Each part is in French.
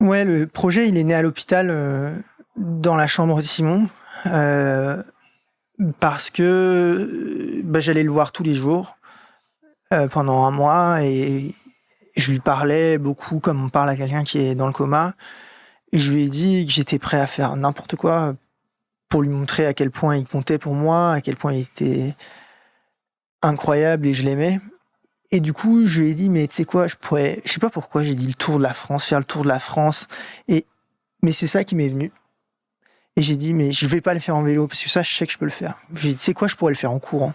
Ouais, le projet, il est né à l'hôpital, dans la chambre de Simon, parce que j'allais le voir tous les jours pendant un mois et je lui parlais beaucoup comme on parle à quelqu'un qui est dans le coma. Et je lui ai dit que j'étais prêt à faire n'importe quoi pour lui montrer à quel point il comptait pour moi, à quel point il était incroyable et je l'aimais. Et du coup, je lui ai dit, mais tu sais quoi, je sais pas pourquoi j'ai dit le tour de la France, faire le tour de la France. Mais c'est ça qui m'est venu. Et j'ai dit, mais je vais pas le faire en vélo, parce que ça, je sais que je peux le faire. J'ai dit, tu sais quoi, je pourrais le faire en courant.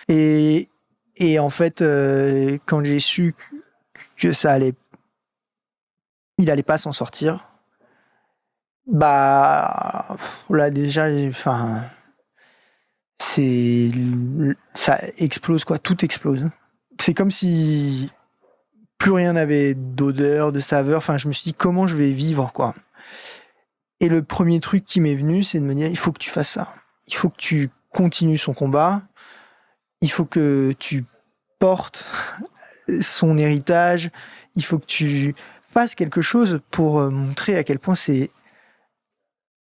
Et, et en fait, quand j'ai su que il allait pas s'en sortir, là déjà, ça explose quoi, tout explose. C'est comme si plus rien n'avait d'odeur, de saveur. Enfin, je me suis dit comment je vais vivre quoi. Et le premier truc qui m'est venu, c'est de me dire il faut que tu fasses ça. Il faut que tu continues son combat. Il faut que tu portes son héritage. Il faut que tu fasses quelque chose pour montrer à quel point c'est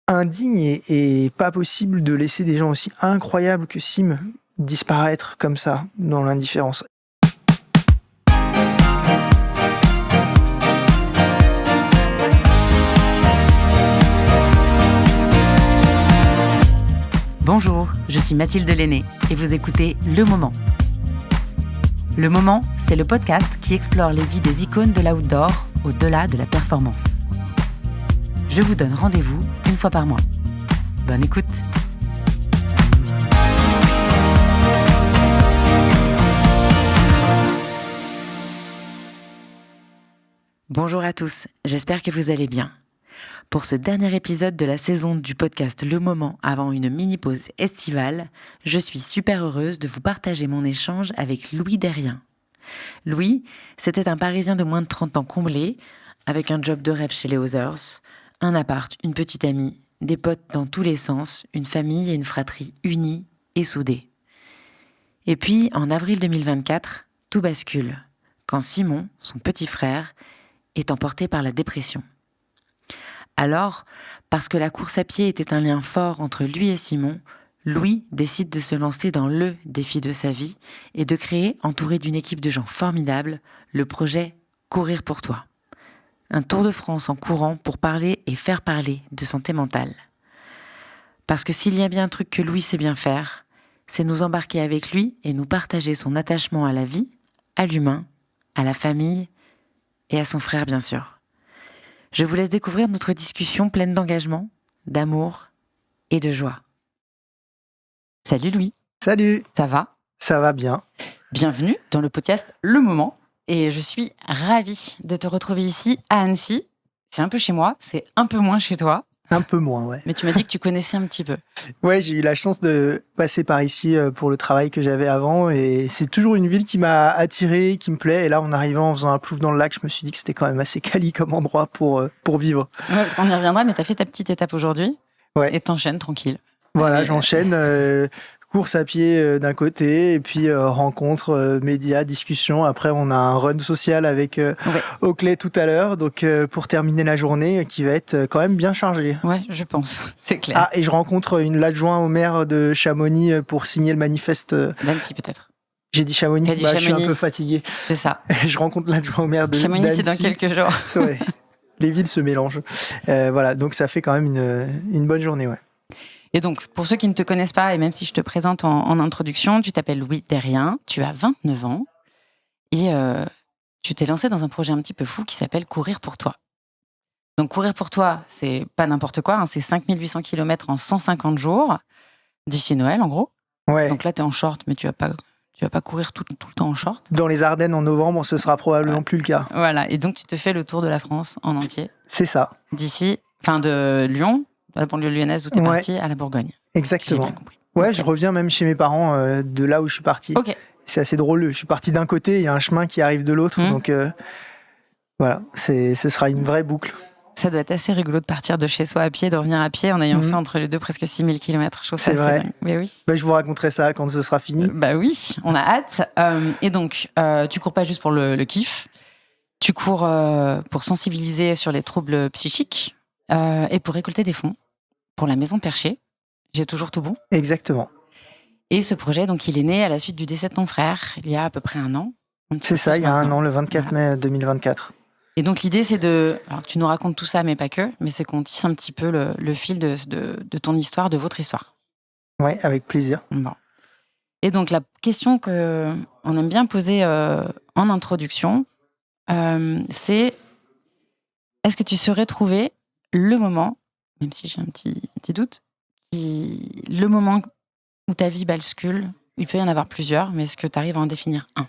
indigne et pas possible de laisser des gens aussi incroyables que Sim disparaître comme ça dans l'indifférence. Bonjour, je suis Mathilde Lenné et vous écoutez Le Moment. Le Moment, c'est le podcast qui explore les vies des icônes de l'outdoor au-delà de la performance. Je vous donne rendez-vous une fois par mois. Bonne écoute. Bonjour à tous, j'espère que vous allez bien. Pour ce dernier épisode de la saison du podcast Le Moment avant une mini-pause estivale, je suis super heureuse de vous partager mon échange avec Louis Derrien. Louis, c'était un Parisien de moins de 30 ans comblé, avec un job de rêve chez les Others, un appart, une petite amie, des potes dans tous les sens, une famille et une fratrie unis et soudés. Et puis, en avril 2024, tout bascule, quand Simon, son petit frère, est emporté par la dépression. Alors, parce que la course à pied était un lien fort entre lui et Simon, Louis décide de se lancer dans le défi de sa vie et de créer, entouré d'une équipe de gens formidables, le projet Courir pour toi. Un tour de France en courant pour parler et faire parler de santé mentale. Parce que s'il y a bien un truc que Louis sait bien faire, c'est nous embarquer avec lui et nous partager son attachement à la vie, à l'humain, à la famille et à son frère bien sûr. Je vous laisse découvrir notre discussion pleine d'engagement, d'amour et de joie. Salut Louis. Salut. Ça va ? Ça va bien. Bienvenue dans le podcast Le Moment. Et je suis ravie de te retrouver ici à Annecy. C'est un peu chez moi, c'est un peu moins chez toi. Un peu moins, ouais. Mais tu m'as dit que tu connaissais un petit peu. Ouais, j'ai eu la chance de passer par ici pour le travail que j'avais avant et c'est toujours une ville qui m'a attiré, qui me plaît. Et là, en arrivant, en faisant un plouf dans le lac, je me suis dit que c'était quand même assez quali comme endroit pour vivre. Ouais, parce qu'on y reviendra, mais t'as fait ta petite étape aujourd'hui. Ouais. Et t'enchaînes tranquille. Voilà, j'enchaîne. Course à pied d'un côté et puis rencontre, médias, discussion. Après, on a un run social avec Oakley tout à l'heure. Donc, pour terminer la journée qui va être quand même bien chargée. Ouais, je pense. C'est clair. Ah, et je rencontre l'adjoint au maire de Chamonix pour signer le manifeste. D'Annecy, peut-être. J'ai dit Chamonix, Chamonix. Je suis un peu fatigué. C'est ça. Je rencontre l'adjoint au maire de Chamonix, d'Annecy. c'est dans quelques jours. C'est vrai. Les villes se mélangent. Voilà, donc ça fait quand même une bonne journée, ouais. Et donc, pour ceux qui ne te connaissent pas, et même si je te présente en introduction, tu t'appelles Louis Derrien, tu as 29 ans, et tu t'es lancé dans un projet un petit peu fou qui s'appelle Courir pour toi. Donc, Courir pour toi, c'est pas n'importe quoi, c'est 5800 km en 150 jours, d'ici Noël, en gros. Ouais. Donc là, tu es en short, mais tu vas pas courir tout le temps en short. Dans les Ardennes, en novembre, ce sera probablement plus le cas. Voilà, et donc tu te fais le tour de la France en entier. C'est ça. De Lyon, la banlieue lyonnaise d'où tu es parti, à la Bourgogne. Exactement. Si j'ai bien compris. Ouais, okay. Je reviens même chez mes parents de là où je suis parti. Ok. C'est assez drôle. Je suis parti d'un côté, il y a un chemin qui arrive de l'autre. Donc voilà, ce sera une vraie boucle. Ça doit être assez rigolo de partir de chez soi à pied, de revenir à pied en ayant fait entre les deux presque 6000 km. Je trouve ça c'est vrai. Dingue. Mais oui. Je vous raconterai ça quand ce sera fini. Oui, on a hâte. Et donc, tu cours pas juste pour le kiff. Tu cours pour sensibiliser sur les troubles psychiques et pour récolter des fonds pour la Maison Perchée. J'ai toujours tout bon. Exactement. Et ce projet, donc, il est né à la suite du décès de ton frère, il y a à peu près un an. C'est ça, il y a un an, le 24 mai 2024. Et donc, l'idée, c'est alors que tu nous racontes tout ça, mais pas que, mais c'est qu'on tisse un petit peu le fil de ton histoire, de votre histoire. Oui, avec plaisir. Bon. Et donc, la question qu'on aime bien poser en introduction, c'est est-ce que tu saurais trouver le moment, même si j'ai un petit doute, le moment où ta vie bascule? Il peut y en avoir plusieurs, mais est-ce que tu arrives à en définir un?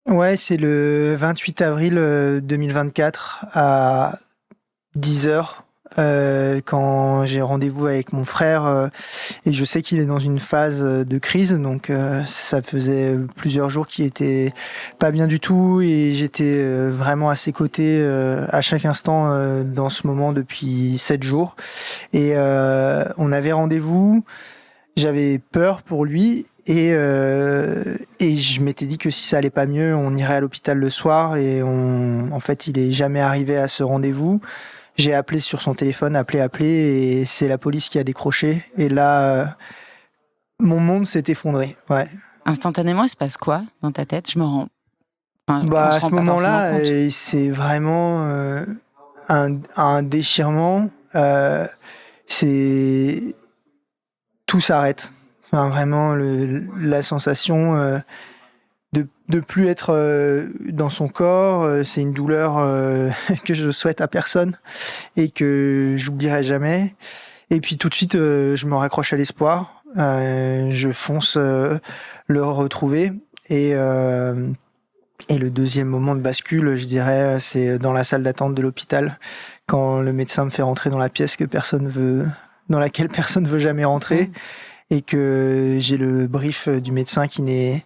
Ouais, c'est le 28 avril 2024 à 10h, quand j'ai rendez-vous avec mon frère, et je sais qu'il est dans une phase de crise, donc ça faisait plusieurs jours qu'il était pas bien du tout, et j'étais vraiment à ses côtés à chaque instant dans ce moment depuis 7 jours. Et on avait rendez-vous, j'avais peur pour lui. Et je m'étais dit que si ça allait pas mieux, on irait à l'hôpital le soir. Et en fait, il est jamais arrivé à ce rendez-vous. J'ai appelé sur son téléphone, appelé, et c'est la police qui a décroché. Et là, mon monde s'est effondré. Ouais. Instantanément, il se passe quoi dans ta tête? À ce moment-là, c'est vraiment un déchirement. Tout s'arrête. Enfin, vraiment, la sensation de plus être dans son corps, c'est une douleur que je souhaite à personne et que j'oublierai jamais. Et puis tout de suite, je me raccroche à l'espoir. Je fonce le retrouver. Et le deuxième moment de bascule, je dirais, c'est dans la salle d'attente de l'hôpital, quand le médecin me fait rentrer dans la pièce dans laquelle personne veut jamais rentrer, et que j'ai le brief du médecin qui n'est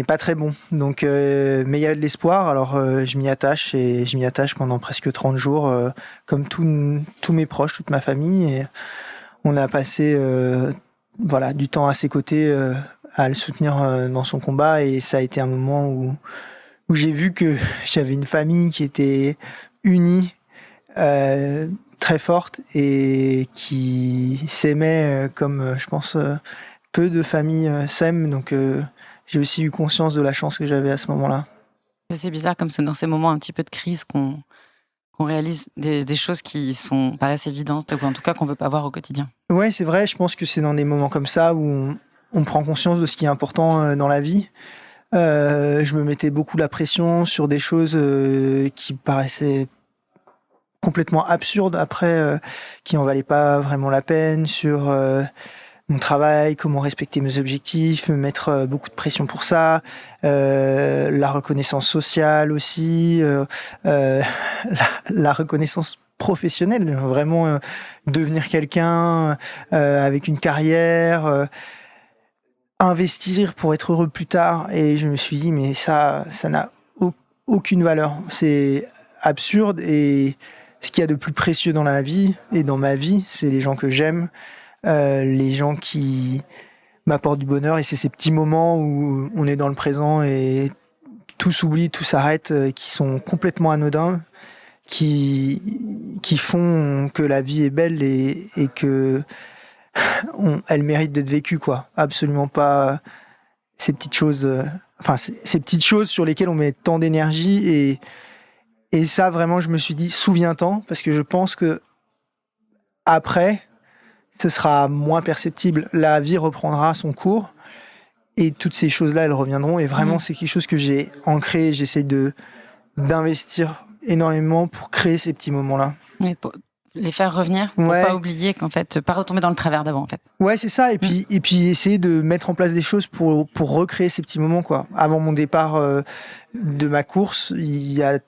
pas très bon. Donc, mais il y a de l'espoir, alors je m'y attache, et je m'y attache pendant presque 30 jours, comme tous mes proches, toute ma famille. Et on a passé du temps à ses côtés, à le soutenir dans son combat, et ça a été un moment où j'ai vu que j'avais une famille qui était unie, très forte, et qui s'aimait comme je pense peu de familles s'aiment. Donc j'ai aussi eu conscience de la chance que j'avais à ce moment-là. C'est bizarre comme c'est dans ces moments un petit peu de crise qu'on réalise des choses qui paraissent évidentes, ou en tout cas qu'on veut pas voir au quotidien. Ouais, c'est vrai, je pense que c'est dans des moments comme ça où on prend conscience de ce qui est important dans la vie. Je me mettais beaucoup la pression sur des choses qui paraissaient complètement absurdes après, qui en valaient pas vraiment la peine, sur mon travail, comment respecter mes objectifs, me mettre beaucoup de pression pour ça, la reconnaissance sociale aussi, la reconnaissance professionnelle, vraiment devenir quelqu'un avec une carrière, investir pour être heureux plus tard. Et je me suis dit, mais ça n'a aucune valeur. C'est absurde, et ce qu'il y a de plus précieux dans la vie et dans ma vie, c'est les gens que j'aime, les gens qui m'apportent du bonheur, et c'est ces petits moments où on est dans le présent et tout s'oublie, tout s'arrête, qui sont complètement anodins, qui font que la vie est belle, et que elle mérite d'être vécue, quoi. Absolument pas ces petites choses, ces petites choses sur lesquelles on met tant d'énergie, et ça, vraiment, je me suis dit, souviens-t'en, parce que je pense que après, ce sera moins perceptible. La vie reprendra son cours, et toutes ces choses-là, elles reviendront. Et vraiment, c'est quelque chose que j'ai ancré. J'essaie d'investir énormément pour créer ces petits moments-là. Mais pour les faire revenir, pour pas oublier qu'en fait, pas retomber dans le travers d'avant, en fait. Ouais, c'est ça. Et puis essayer de mettre en place des choses pour recréer ces petits moments, quoi. Avant mon départ de ma course, il y a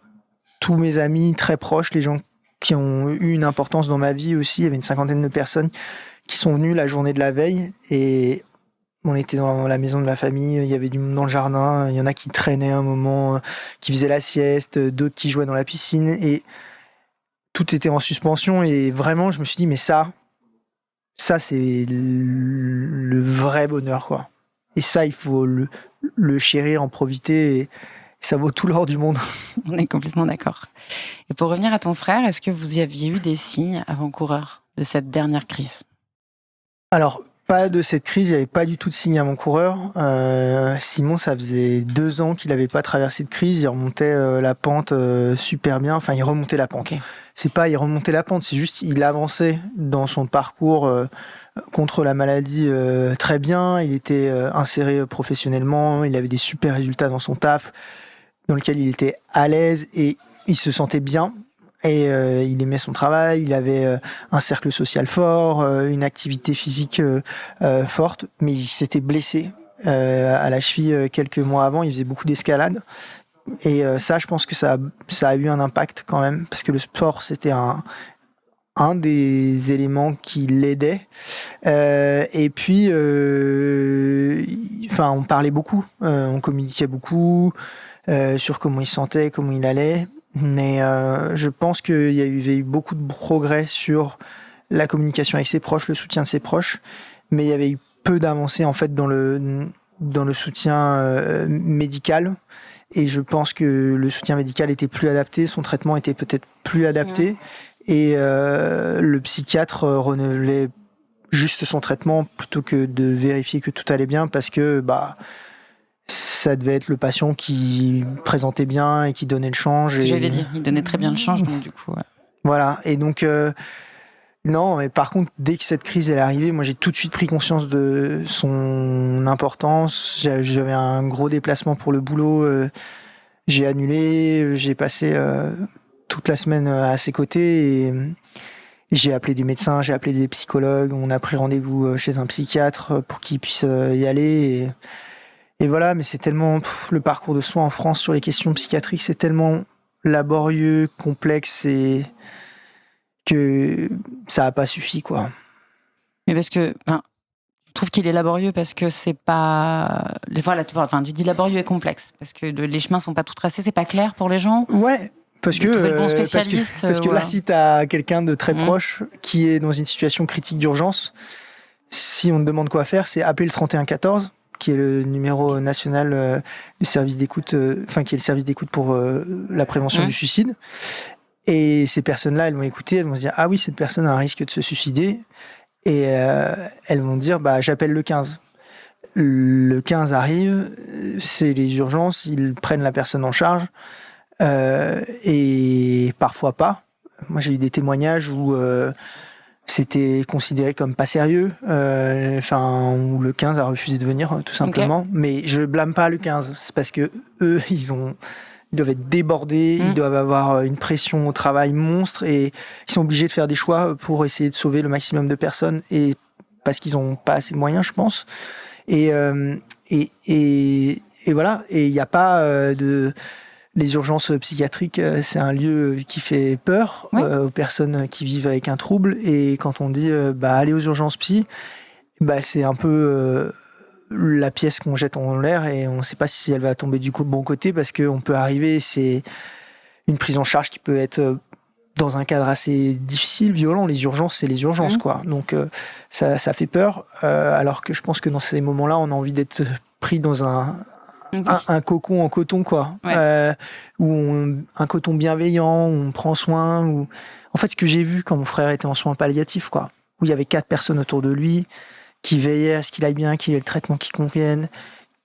tous mes amis très proches, les gens qui ont eu une importance dans ma vie aussi. Il y avait une 50aine de personnes qui sont venues la journée de la veille, et on était dans la maison de la famille, il y avait du monde dans le jardin, il y en a qui traînaient un moment, qui faisaient la sieste, d'autres qui jouaient dans la piscine, et tout était en suspension. Et vraiment, je me suis dit, mais ça c'est le vrai bonheur, quoi. Et ça, il faut le chérir, en profiter, et Ça vaut tout l'or du monde. On est complètement d'accord. Et pour revenir à ton frère, est-ce que vous y aviez eu des signes avant-coureurs de cette dernière crise? Alors, pas de cette crise, il n'y avait pas du tout de signe avant-coureur. Simon, ça faisait 2 ans qu'il n'avait pas traversé de crise. Il remontait la pente super bien. Enfin, il remontait la pente. Okay. C'est pas il remontait la pente, c'est juste il avançait dans son parcours contre la maladie très bien. Il était inséré professionnellement. Il avait des super résultats dans son taf, dans lequel il était à l'aise et il se sentait bien. Et il aimait son travail, il avait un cercle social fort, une activité physique forte, mais il s'était blessé à la cheville quelques mois avant. Il faisait beaucoup d'escalade. Et ça, je pense que ça a eu un impact quand même, parce que le sport, c'était un des éléments qui l'aidait. Et puis, on parlait beaucoup, on communiquait beaucoup sur comment il se sentait, comment il allait. Mais je pense qu'il y avait eu beaucoup de progrès sur la communication avec ses proches, le soutien de ses proches, mais il y avait eu peu d'avancées en fait dans le soutien médical. Et je pense que le soutien médical était plus adapté, son traitement était peut-être plus adapté, et le psychiatre renouvelait juste son traitement plutôt que de vérifier que tout allait bien, parce que ça devait être le patient qui présentait bien et qui donnait le change. C'est ce que j'allais dire, il donnait très bien le change, donc du coup... Ouais. Voilà, et donc... Non, mais par contre, dès que cette crise est arrivée, moi j'ai tout de suite pris conscience de son importance. J'avais un gros déplacement pour le boulot, j'ai annulé, j'ai passé toute la semaine à ses côtés et j'ai appelé des médecins, j'ai appelé des psychologues, on a pris rendez-vous chez un psychiatre pour qu'il puisse y aller. Et voilà, mais c'est tellement... le parcours de soins en France sur les questions psychiatriques, c'est tellement laborieux, complexe et... que ça n'a pas suffi, quoi. Mais parce que, je trouve qu'il est laborieux parce que c'est pas... Voilà, tu dis laborieux et complexe, parce que les chemins sont pas tout tracés, c'est pas clair pour les gens. Ouais, parce que, le bon spécialiste, parce que là, si tu as quelqu'un de très proche qui est dans une situation critique d'urgence, si on te demande quoi faire, c'est appeler le 3114, qui est le numéro national du service d'écoute, qui est le service d'écoute pour la prévention du suicide. Et ces personnes-là, elles vont écouter, elles vont se dire « Ah oui, cette personne a un risque de se suicider ». Et elles vont dire « J'appelle le 15 ». Le 15 arrive, c'est les urgences, ils prennent la personne en charge. Et parfois pas. Moi, j'ai eu des témoignages où c'était considéré comme pas sérieux, où le 15 a refusé de venir, tout simplement. Okay. Mais je blâme pas le 15, c'est parce que eux, ils doivent être débordés, ils doivent avoir une pression au travail monstre et ils sont obligés de faire des choix pour essayer de sauver le maximum de personnes et parce qu'ils n'ont pas assez de moyens, je pense. Et voilà. Et il n'y a pas les urgences psychiatriques, c'est un lieu qui fait peur aux personnes qui vivent avec un trouble. Et quand on dit allez aux urgences psy, c'est un peu la pièce qu'on jette en l'air et on ne sait pas si elle va tomber du bon côté parce qu'on peut arriver, c'est une prise en charge qui peut être dans un cadre assez difficile, violent. Les urgences, c'est les urgences, quoi. Donc ça fait peur, alors que je pense que dans ces moments-là, on a envie d'être pris dans un cocon en coton, quoi. Un coton bienveillant, où on prend soin. En fait, ce que j'ai vu quand mon frère était en soins palliatifs, quoi, où il y avait 4 personnes autour de lui, qui veillait à ce qu'il aille bien, qu'il ait le traitement qui convienne,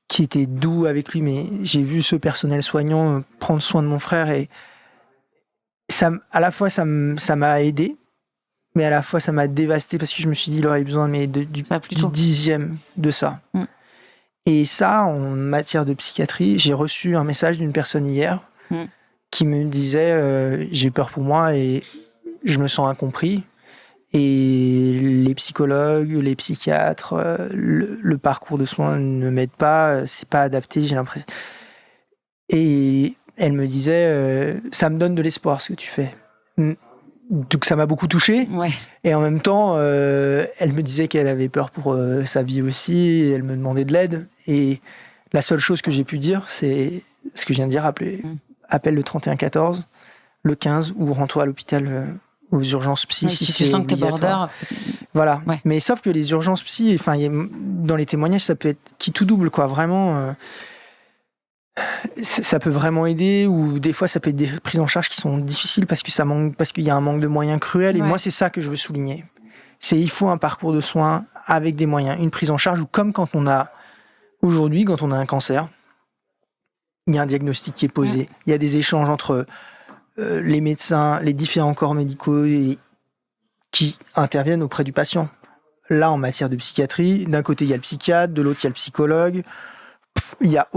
qui était doux avec lui. Mais j'ai vu ce personnel soignant prendre soin de mon frère et ça, à la fois ça m'a aidé, mais à la fois ça m'a dévasté parce que je me suis dit il aurait besoin du 10e de ça. Et ça, en matière de psychiatrie, j'ai reçu un message d'une personne hier qui me disait j'ai peur pour moi et je me sens incompris. Et les psychologues, les psychiatres, le parcours de soins ne m'aide pas, c'est pas adapté, j'ai l'impression. Et elle me disait, ça me donne de l'espoir ce que tu fais. Donc ça m'a beaucoup touché. Ouais. Et en même temps, elle me disait qu'elle avait peur pour sa vie aussi, et elle me demandait de l'aide. Et la seule chose que j'ai pu dire, c'est ce que je viens de dire, appelle le 3114, le 15, ou rends-toi à l'hôpital aux urgences psy. Si tu sens que t'es border. Voilà. Ouais. Mais sauf que les urgences psy, dans les témoignages, ça peut être qui tout double, quoi. Vraiment, ça peut vraiment aider, ou des fois ça peut être des prises en charge qui sont difficiles parce qu'il y a un manque de moyens cruel. Et moi, c'est ça que je veux souligner. Il faut un parcours de soins avec des moyens, une prise en charge, ou comme quand on a un cancer, il y a un diagnostic qui est posé, il y a des échanges entre les médecins, les différents corps médicaux qui interviennent auprès du patient. Là, en matière de psychiatrie, d'un côté, il y a le psychiatre, de l'autre, il y a le psychologue. Il n'y a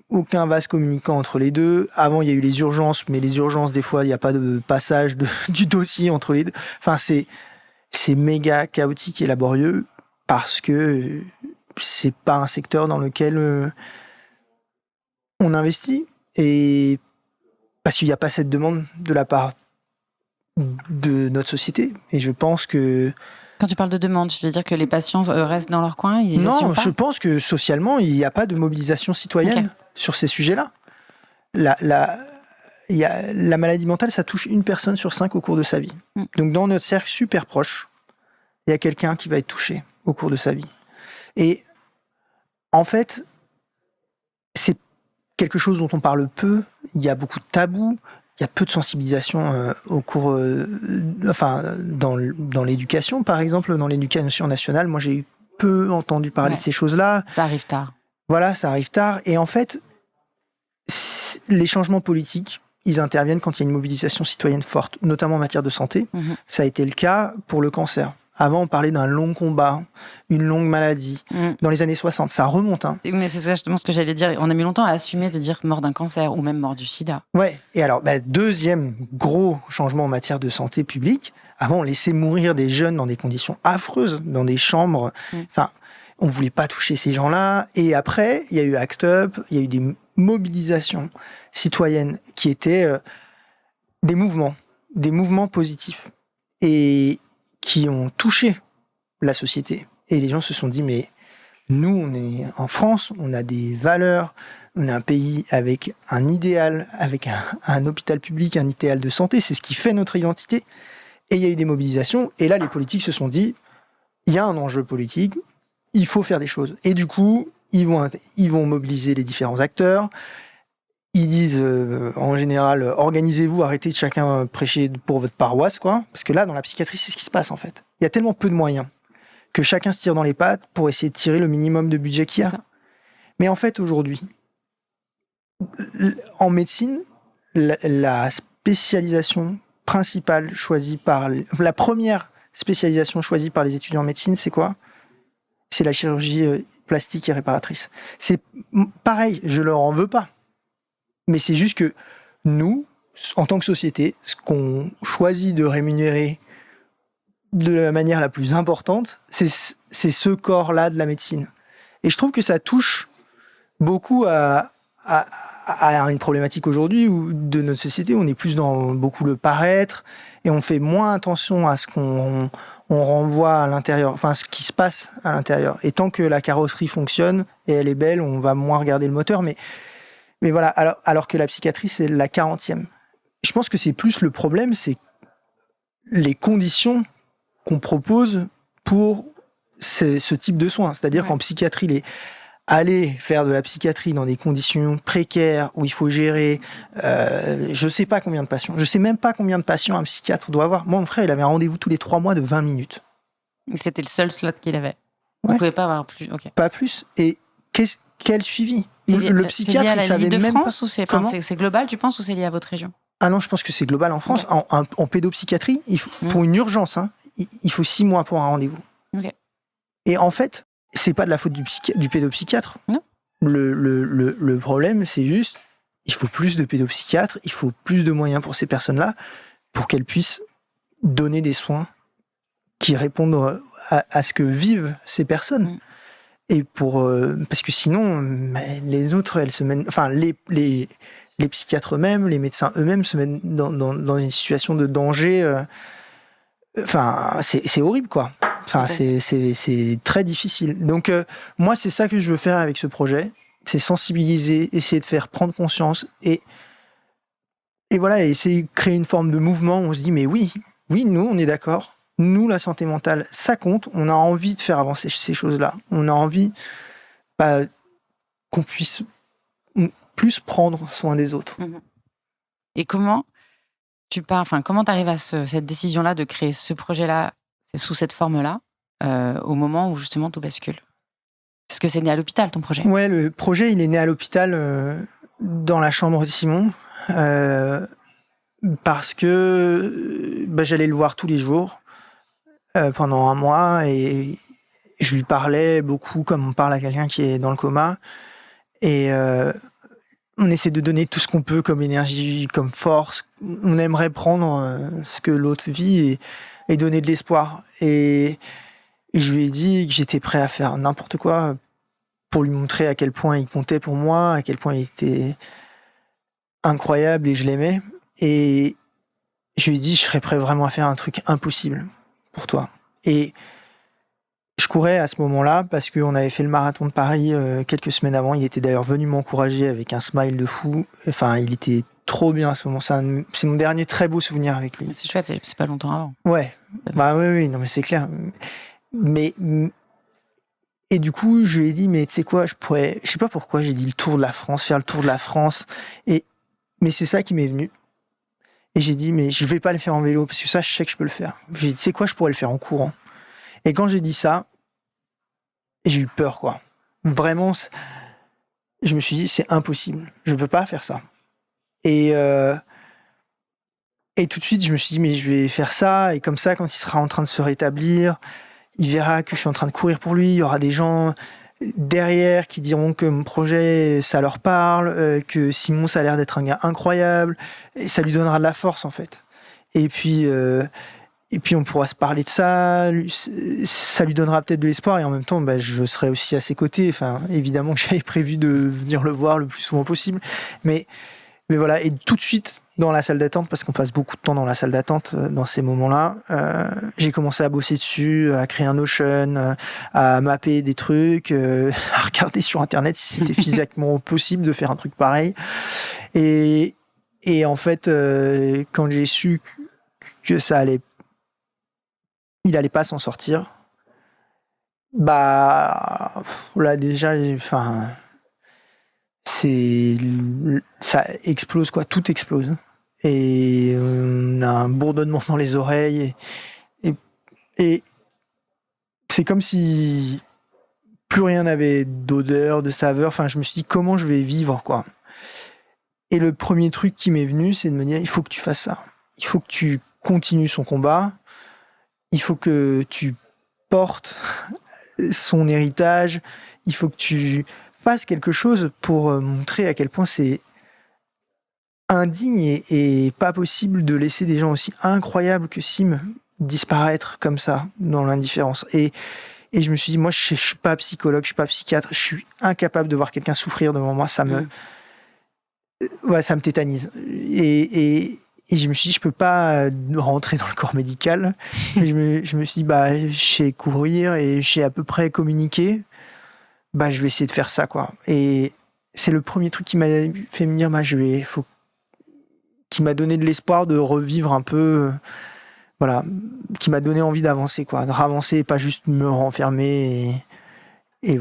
aucun vase communicant entre les deux. Avant, il y a eu les urgences, mais les urgences, des fois, il n'y a pas de passage du dossier entre les deux. Enfin, c'est méga chaotique et laborieux parce que c'est pas un secteur dans lequel on investit, et parce qu'il n'y a pas cette demande de la part de notre société. Et je pense que... Quand tu parles de demande, tu veux dire que les patients restent dans leur coin, ils Non, assument pas ? je pense que socialement, il n'y a pas de mobilisation citoyenne sur ces sujets-là. La maladie mentale, ça touche 1 personne sur 5 au cours de sa vie. Donc dans notre cercle super proche, il y a quelqu'un qui va être touché au cours de sa vie. Et en fait, c'est quelque chose dont on parle peu. Il y a beaucoup de tabous. Il y a peu de sensibilisation au cours, dans l'éducation, par exemple, dans l'éducation nationale. Moi, j'ai peu entendu parler de ces choses-là. Ça arrive tard. Voilà, ça arrive tard. Et en fait, les changements politiques, ils interviennent quand il y a une mobilisation citoyenne forte, notamment en matière de santé. Ça a été le cas pour le cancer. Avant, on parlait d'un long combat, une longue maladie. Dans les années 60, ça remonte. Mais c'est justement ce que j'allais dire. On a mis longtemps à assumer de dire mort d'un cancer ou même mort du sida. Ouais. Et alors, deuxième gros changement en matière de santé publique. Avant, on laissait mourir des jeunes dans des conditions affreuses, dans des chambres. Enfin, on voulait pas toucher ces gens-là. Et après, il y a eu Act Up, il y a eu des mobilisations citoyennes qui étaient des mouvements positifs. Et qui ont touché la société. Et les gens se sont dit, mais nous, on est en France, on a des valeurs, on est un pays avec un idéal, avec un hôpital public, un idéal de santé, c'est ce qui fait notre identité. Et il y a eu des mobilisations, et là, les politiques se sont dit, il y a un enjeu politique, il faut faire des choses. Et du coup, ils vont mobiliser les différents acteurs. Ils disent, en général, organisez-vous, arrêtez de chacun prêcher pour votre paroisse, quoi. Parce que là, dans la psychiatrie, c'est ce qui se passe, en fait. Il y a tellement peu de moyens que chacun se tire dans les pattes pour essayer de tirer le minimum de budget qu'il y a. Mais en fait, aujourd'hui, en médecine, la spécialisation principale choisie la première spécialisation choisie par les étudiants en médecine, c'est quoi ? C'est la chirurgie plastique et réparatrice. C'est pareil, je leur en veux pas. Mais c'est juste que nous, en tant que société, ce qu'on choisit de rémunérer de la manière la plus importante, c'est ce corps-là de la médecine. Et je trouve que ça touche beaucoup à une problématique aujourd'hui de notre société. On est plus dans beaucoup le paraître et on fait moins attention à ce qu'on renvoie à l'intérieur, enfin ce qui se passe à l'intérieur. Et tant que la carrosserie fonctionne et elle est belle, on va moins regarder le moteur. Mais voilà, alors que la psychiatrie, c'est la 40e. Je pense que c'est plus le problème, c'est les conditions qu'on propose pour ce type de soins. C'est-à-dire qu'en psychiatrie, aller faire de la psychiatrie dans des conditions précaires, où il faut gérer, je sais pas combien de patients. Je sais même pas combien de patients un psychiatre doit avoir. Moi, mon frère, il avait un rendez-vous tous les 3 mois de 20 minutes. C'était le seul slot qu'il avait. Vous ne pouvez pas avoir plus. Okay. Pas plus. Et quel suivi ? Le psychiatre, il savait même France, pas. Ou c'est global, tu penses, ou c'est lié à votre région ? Ah non, je pense que c'est global en France. Okay. En pédopsychiatrie, pour une urgence, il faut 6 mois pour un rendez-vous. Okay. Et en fait, c'est pas de la faute du pédopsychiatre. Non. Le problème, c'est juste, il faut plus de pédopsychiatres, il faut plus de moyens pour ces personnes-là, pour qu'elles puissent donner des soins qui répondent à ce que vivent ces personnes. Et parce que sinon, les autres, elles se mènent, enfin, les psychiatres eux-mêmes, les médecins eux-mêmes se mettent dans une situation de danger. Enfin, c'est horrible, quoi. Enfin, c'est très difficile. Donc, moi, c'est ça que je veux faire avec ce projet. C'est sensibiliser, essayer de faire prendre conscience et voilà, essayer de créer une forme de mouvement où on se dit, mais oui, nous, on est d'accord. Nous, la santé mentale, ça compte. On a envie de faire avancer ces choses-là. On a envie qu'on puisse plus prendre soin des autres. Et comment comment t'arrives à cette décision-là de créer ce projet-là sous cette forme-là, au moment où justement tout bascule? Est-ce que c'est né à l'hôpital, ton projet? Ouais, le projet, il est né à l'hôpital, dans la chambre de Simon, parce que j'allais le voir tous les jours pendant un mois et je lui parlais beaucoup comme on parle à quelqu'un qui est dans le coma. Et on essaie de donner tout ce qu'on peut comme énergie, comme force. On aimerait prendre ce que l'autre vit et donner de l'espoir. Et je lui ai dit que j'étais prêt à faire n'importe quoi pour lui montrer à quel point il comptait pour moi, à quel point il était incroyable et je l'aimais. Et je lui ai dit, je serais prêt vraiment à faire un truc impossible pour toi. Et je courais à ce moment-là parce qu'on avait fait le marathon de Paris quelques semaines avant. Il était d'ailleurs venu m'encourager avec un smile de fou. Enfin, il était trop bien à ce moment. C'est mon dernier très beau souvenir avec lui. C'est chouette, c'est pas longtemps avant. Ouais, oui, non mais c'est clair. Mais et du coup, je lui ai dit, mais tu sais quoi, je sais pas pourquoi j'ai dit le tour de la France, faire le tour de la France. Mais c'est ça qui m'est venu. Et j'ai dit, mais je vais pas le faire en vélo parce que ça, je sais que je peux le faire. J'ai dit, tu sais quoi, je pourrais le faire en courant. Et quand j'ai dit ça, j'ai eu peur, quoi. Vraiment, je me suis dit, c'est impossible. Je peux pas faire ça. Et tout de suite, je me suis dit, mais je vais faire ça. Et comme ça, quand il sera en train de se rétablir, il verra que je suis en train de courir pour lui. Il y aura des gens derrière qui diront que mon projet, ça leur parle, que Simon, ça a l'air d'être un gars incroyable. Et ça lui donnera de la force, en fait. Et puis on pourra se parler de ça. Ça lui donnera peut-être de l'espoir. Et en même temps, je serai aussi à ses côtés. Enfin, évidemment que j'avais prévu de venir le voir le plus souvent possible. Mais voilà. Et tout de suite, dans la salle d'attente, parce qu'on passe beaucoup de temps dans la salle d'attente dans ces moments-là, j'ai commencé à bosser dessus, à créer un Notion, à mapper des trucs, à regarder sur Internet si c'était physiquement possible de faire un truc pareil. Et en fait, quand j'ai su que il allait pas s'en sortir, là déjà, ça explose, quoi, tout explose. Et on a un bourdonnement dans les oreilles. Et c'est comme si plus rien n'avait d'odeur, de saveur. Enfin, je me suis dit, comment je vais vivre, quoi. Et le premier truc qui m'est venu, c'est de me dire, il faut que tu fasses ça. Il faut que tu continues son combat. Il faut que tu portes son héritage. Il faut que tu fasses quelque chose pour montrer à quel point c'est indigne et pas possible de laisser des gens aussi incroyables que Sim disparaître comme ça dans l'indifférence. Et je me suis dit, moi, je suis pas psychologue, je suis pas psychiatre, je suis incapable de voir quelqu'un souffrir devant moi. Ça me tétanise. Et je me suis dit, je peux pas rentrer dans le corps médical. Mais je me suis dit, je sais courir et je sais à peu près communiquer. Je vais essayer de faire ça, quoi. Et c'est le premier truc qui m'a fait me dire, qui m'a donné de l'espoir de revivre un peu, qui m'a donné envie d'avancer, quoi, de ravancer et pas juste me renfermer et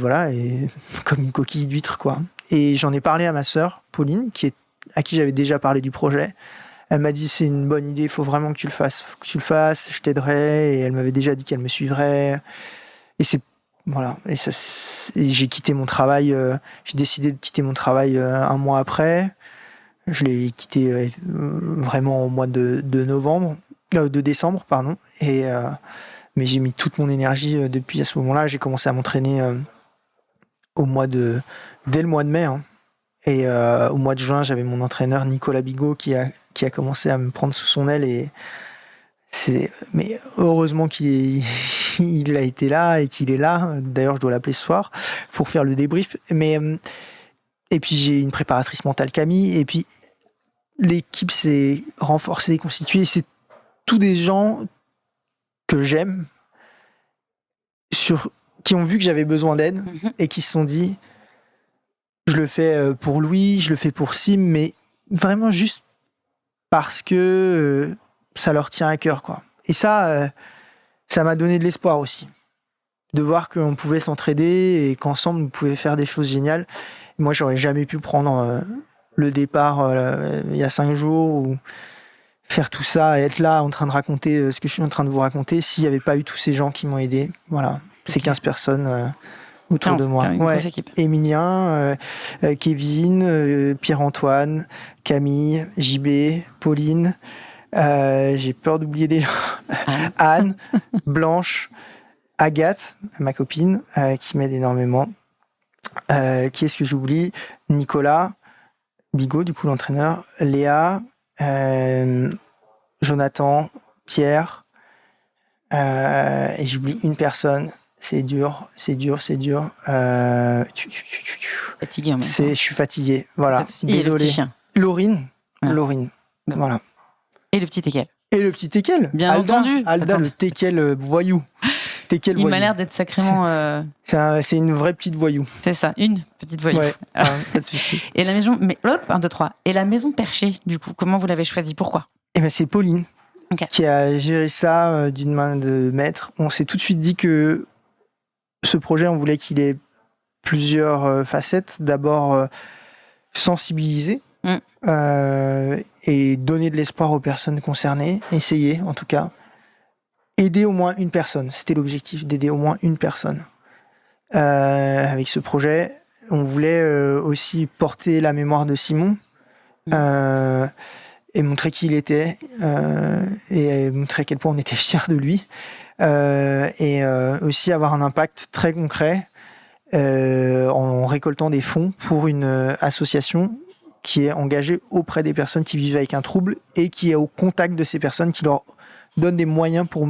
comme une coquille d'huître, quoi. Et j'en ai parlé à ma sœur, Pauline, à qui j'avais déjà parlé du projet. Elle m'a dit, c'est une bonne idée, il faut vraiment que tu le fasses. Faut que tu le fasses, je t'aiderai. Et elle m'avait déjà dit qu'elle me suivrait. Et j'ai quitté mon travail, j'ai décidé de quitter mon travail un mois après. Je l'ai quitté vraiment au mois de décembre, pardon. Mais j'ai mis toute mon énergie depuis à ce moment-là. J'ai commencé à m'entraîner dès le mois de mai. Hein. Et au mois de juin, j'avais mon entraîneur Nicolas Bigot qui a commencé à me prendre sous son aile. Mais heureusement qu'il a été là et qu'il est là. D'ailleurs, je dois l'appeler ce soir pour faire le débrief. Et puis j'ai une préparatrice mentale, Camille. Et puis l'équipe s'est renforcée, constituée. C'est tous des gens que j'aime, qui ont vu que j'avais besoin d'aide et qui se sont dit, je le fais pour Louis, je le fais pour Sim, mais vraiment juste parce que ça leur tient à cœur, quoi. Et ça m'a donné de l'espoir aussi. de voir qu'on pouvait s'entraider et qu'ensemble, on pouvait faire des choses géniales. Et moi, j'aurais jamais pu prendre le départ il y a 5 jours ou faire tout ça et être là en train de raconter ce que je suis en train de vous raconter s'il n'y avait pas eu tous ces gens qui m'ont aidé. Voilà, c'est 15 personnes autour de moi. Une grosse équipe. Émilien, Kevin, Pierre-Antoine, Camille, JB, Pauline, j'ai peur d'oublier des gens, Anne, Blanche, Agathe, ma copine, qui m'aide énormément. Qui est-ce que j'oublie? Nicolas, Bigot, du coup l'entraîneur, Léa, Jonathan, Pierre, et j'oublie une personne. C'est dur. Fatigué en même temps. Je suis fatigué, voilà. Désolé. Et le petit chien. Laurine, Ouais. voilà. Et le petit teckel. Et le petit teckel. Bien entendu. Alda, le teckel voyou. Il m'a l'air d'être sacrément... C'est une vraie petite voyou. C'est ça, une petite voyou. Ouais, pas de souci. Et la maison... Mais l'autre, 1, 2, 3. Et la maison perchée, du coup, comment vous l'avez choisie? Pourquoi? Eh ben, c'est Pauline qui a géré ça d'une main de maître. On s'est tout de suite dit que ce projet, on voulait qu'il ait plusieurs facettes. D'abord, sensibiliser et donner de l'espoir aux personnes concernées. Essayer, en tout cas. Aider au moins une personne. C'était l'objectif, d'aider au moins une personne. Avec ce projet, on voulait aussi porter la mémoire de Simon et montrer qui il était et montrer à quel point on était fiers de lui. Et aussi avoir un impact très concret en récoltant des fonds pour une association qui est engagée auprès des personnes qui vivent avec un trouble et qui est au contact de ces personnes, qui leur donne des moyens pour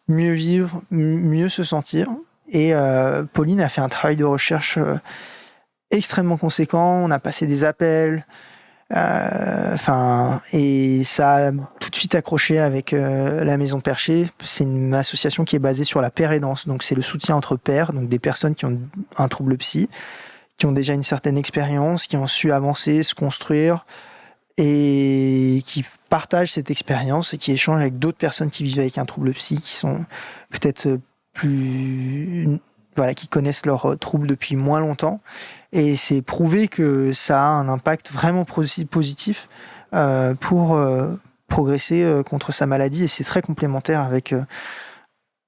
mieux vivre, mieux se sentir. Et Pauline a fait un travail de recherche extrêmement conséquent. On a passé des appels, et ça a tout de suite accroché avec la Maison Perchée. C'est une association qui est basée sur la paire-aidance. Donc c'est le soutien entre pairs, donc des personnes qui ont un trouble psy, qui ont déjà une certaine expérience, qui ont su avancer, se construire, et qui partagent cette expérience et qui échangent avec d'autres personnes qui vivent avec un trouble psy, qui sont peut-être qui connaissent leur trouble depuis moins longtemps. Et c'est prouvé que ça a un impact vraiment positif pour progresser contre sa maladie. Et c'est très complémentaire avec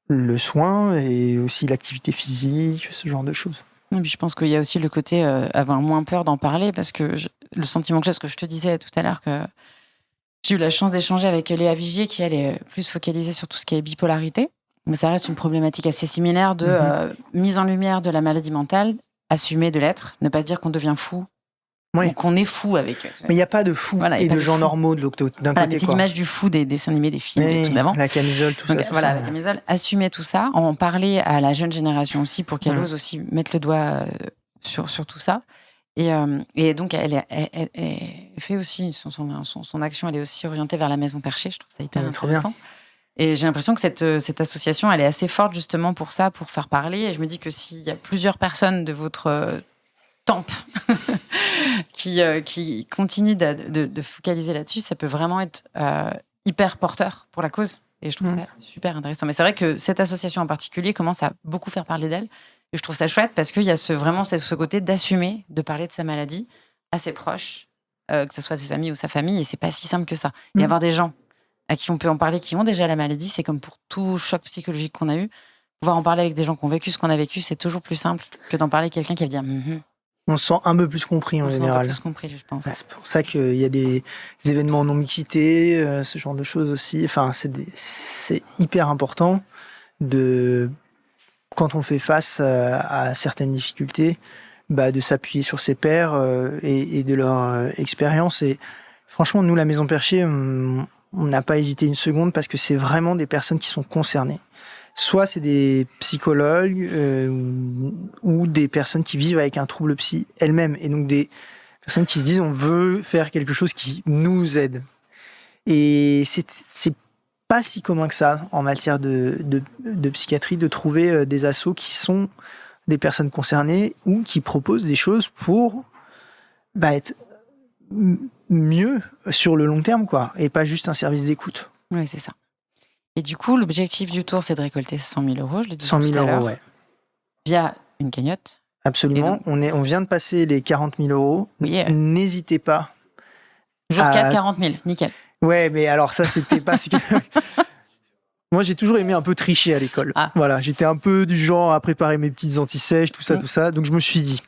le soin et aussi l'activité physique, ce genre de choses. Et puis je pense qu'il y a aussi le côté avoir moins peur d'en parler, parce que le sentiment que j'ai, ce que je te disais tout à l'heure, que j'ai eu la chance d'échanger avec Léa Vigier, qui elle est plus focalisée sur tout ce qui est bipolarité. Mais ça reste une problématique assez similaire de mise en lumière de la maladie mentale, assumer de l'être, ne pas se dire qu'on devient fou, ou qu'on est fou avec. Mais il n'y a pas de fou et de gens normaux d'un côté. C'est l'image du fou des dessins animés, des films, des trucs d'avant. La camisole, tout donc, ça. Voilà, la camisole, assumer tout ça, en parler à la jeune génération aussi, pour qu'elle ose aussi mettre le doigt sur tout ça. Et donc, elle fait aussi son action, elle est aussi orientée vers la Maison Perchée. Je trouve ça hyper intéressant. Bien. Et j'ai l'impression que cette association, elle est assez forte justement pour ça, pour faire parler. Et je me dis que s'il y a plusieurs personnes de votre tempe qui continuent de focaliser là-dessus, ça peut vraiment être hyper porteur pour la cause. Et je trouve ça super intéressant. Mais c'est vrai que cette association en particulier commence à beaucoup faire parler d'elle. Et je trouve ça chouette parce qu'il y a vraiment ce côté d'assumer, de parler de sa maladie à ses proches, que ce soit ses amis ou sa famille. Et c'est pas si simple que ça. Et avoir des gens à qui on peut en parler, qui ont déjà la maladie, c'est comme pour tout choc psychologique qu'on a eu. Pouvoir en parler avec des gens qui ont vécu ce qu'on a vécu, c'est toujours plus simple que d'en parler avec quelqu'un qui va dire On se sent un peu plus compris en général. Un peu plus compris, je pense. C'est pour ça qu'il y a des événements non mixité, ce genre de choses aussi. Enfin, c'est hyper important quand on fait face à certaines difficultés, de s'appuyer sur ses pairs et de leur expérience. Et franchement, nous, la Maison Perchée, on n'a pas hésité une seconde parce que c'est vraiment des personnes qui sont concernées. Soit c'est des psychologues ou des personnes qui vivent avec un trouble psy elles-mêmes. Et donc des personnes qui se disent on veut faire quelque chose qui nous aide. Et c'est pas si commun que ça en matière de psychiatrie de trouver des assos qui sont des personnes concernées ou qui proposent des choses pour être mieux sur le long terme, quoi, et pas juste un service d'écoute. Oui, c'est ça. Et du coup, l'objectif du tour, c'est de récolter 100 000 euros, je l'ai dit 100 000 tout à l'heure. Ouais. via une cagnotte. Absolument. donc- On vient de passer les 40 000 euros. Oui. N'hésitez pas. Jour 4, 40 000, nickel. Ouais, mais alors ça, c'était parce que... Moi, j'ai toujours aimé un peu tricher à l'école. Voilà, j'étais un peu du genre à préparer mes petites anti-sèches, tout ça. Donc, je me suis dit,